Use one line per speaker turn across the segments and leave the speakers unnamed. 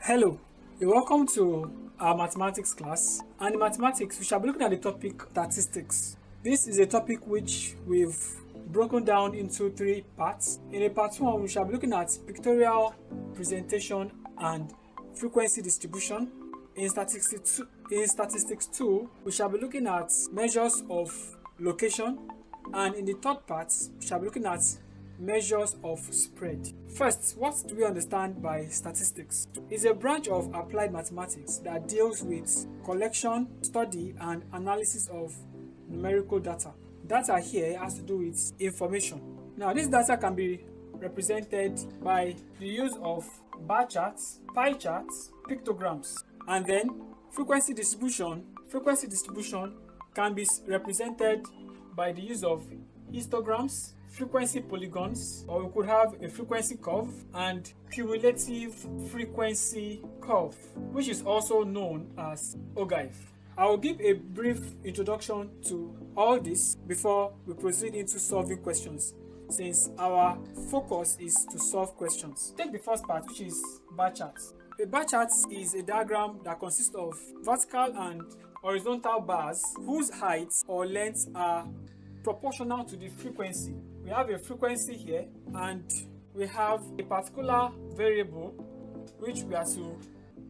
Hello, you're welcome to our mathematics class. And in mathematics, we shall be looking at the topic statistics. This is a topic which we've broken down into three parts. In a part one, we shall be looking at pictorial presentation and frequency distribution. In statistics two, we shall be looking at measures of location. And in the third part, we shall be looking at measures of spread. First, what do we understand by statistics? It's a branch of applied mathematics that deals with collection, study, and analysis of numerical data. Data here has to do with information. Now, this data can be represented by the use of bar charts, pie charts, pictograms, and then frequency distribution. Frequency distribution can be represented by the use of histograms, frequency polygons, or we could have a frequency curve and cumulative frequency curve, which is also known as ogive. I will give a brief introduction to all this before we proceed into solving questions, since our focus is to solve questions. Take the first part, which is bar charts. A bar chart is a diagram that consists of vertical and horizontal bars whose heights or lengths are proportional to the frequency. We have a frequency here and we have a particular variable which we are to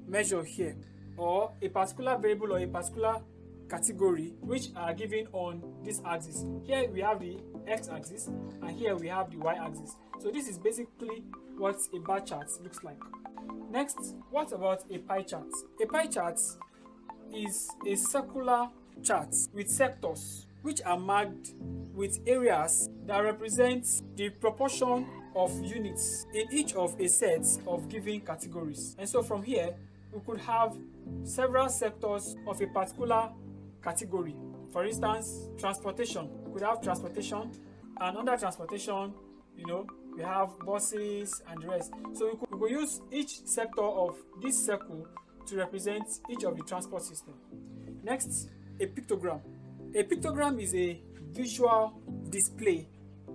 measure here, or a particular variable or a particular category which are given on this axis. Here we have the x-axis and here we have the y-axis. So this is basically what a bar chart looks like. Next, what about a pie chart? A pie chart is a circular chart with sectors which are marked with areas that represent the proportion of units in each of a set of given categories. And so from here, we could have several sectors of a particular category. For instance, transportation. We could have transportation, and under transportation, we have buses and the rest. So we could use each sector of this circle to represent each of the transport system. Next, a pictogram. A pictogram is a visual display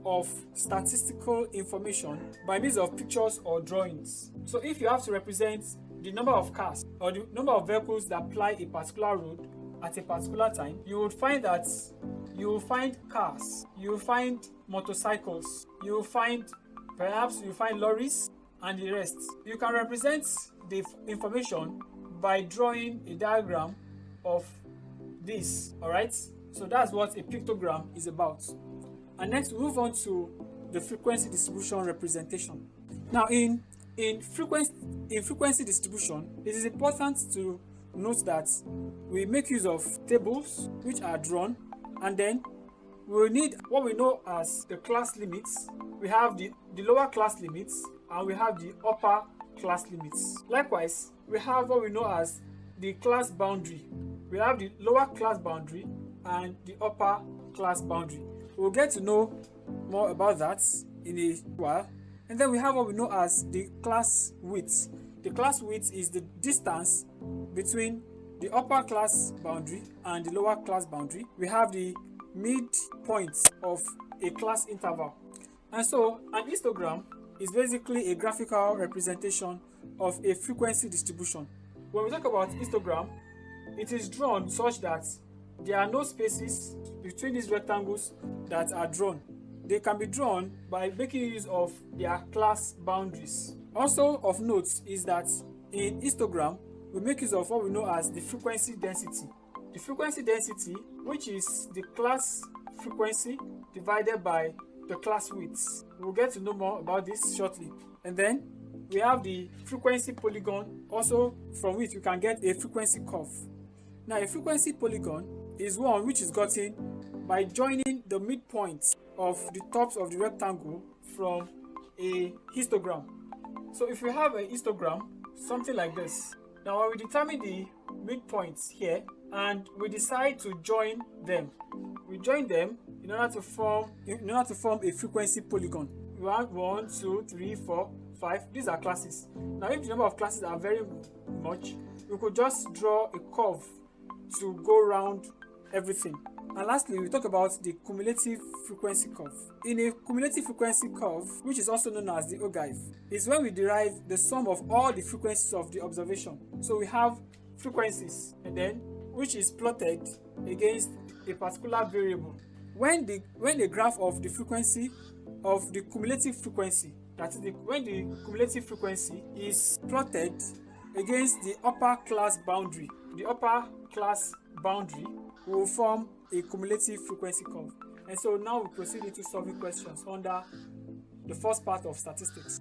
of statistical information by means of pictures or drawings. So if you have to represent the number of cars or the number of vehicles that ply a particular road at a particular time, you would find that you will find cars, you will find motorcycles, you will find lorries and the rest. You can represent the information by drawing a diagram of this, alright? So that's what a pictogram is about. And next we move on to the frequency distribution representation. Now in frequency distribution, it is important to note that we make use of tables which are drawn, and then we will need what we know as the class limits. We have the lower class limits and we have the upper class limits. Likewise, we have what we know as the class boundary. We have the lower class boundary and the upper class boundary. We'll get to know more about that in a while. And then we have what we know as the class width. The class width is the distance between the upper class boundary and the lower class boundary. We have the midpoint of a class interval. And so an histogram is basically a graphical representation of a frequency distribution. When we talk about histogram, it is drawn such that there are no spaces between these rectangles that are drawn. They can be drawn by making use of their class boundaries. Also of note is that in histogram, we make use of what we know as the frequency density. The frequency density, which is the class frequency divided by the class width. We'll get to know more about this shortly. And then we have the frequency polygon, also from which we can get a frequency curve. Now a frequency polygon is one which is gotten by joining the midpoints of the tops of the rectangle from a histogram. So if we have a histogram, something like this. Now when we determine the midpoints here and we decide to join them, we join them in order to form a frequency polygon. We have 1, 2, 3, 4, 5. These are classes. Now if the number of classes are very much, we could just draw a curve to go around everything. And lastly, we talk about the cumulative frequency curve. In a cumulative frequency curve, which is also known as the ogive, is when we derive the sum of all the frequencies of the observation. So we have frequencies, and then which is plotted against a particular variable. When the graph of the frequency of the cumulative frequency, that is when the cumulative frequency is plotted against the upper class boundary, will form a cumulative frequency curve. And so now we proceed into solving questions under the first part of statistics.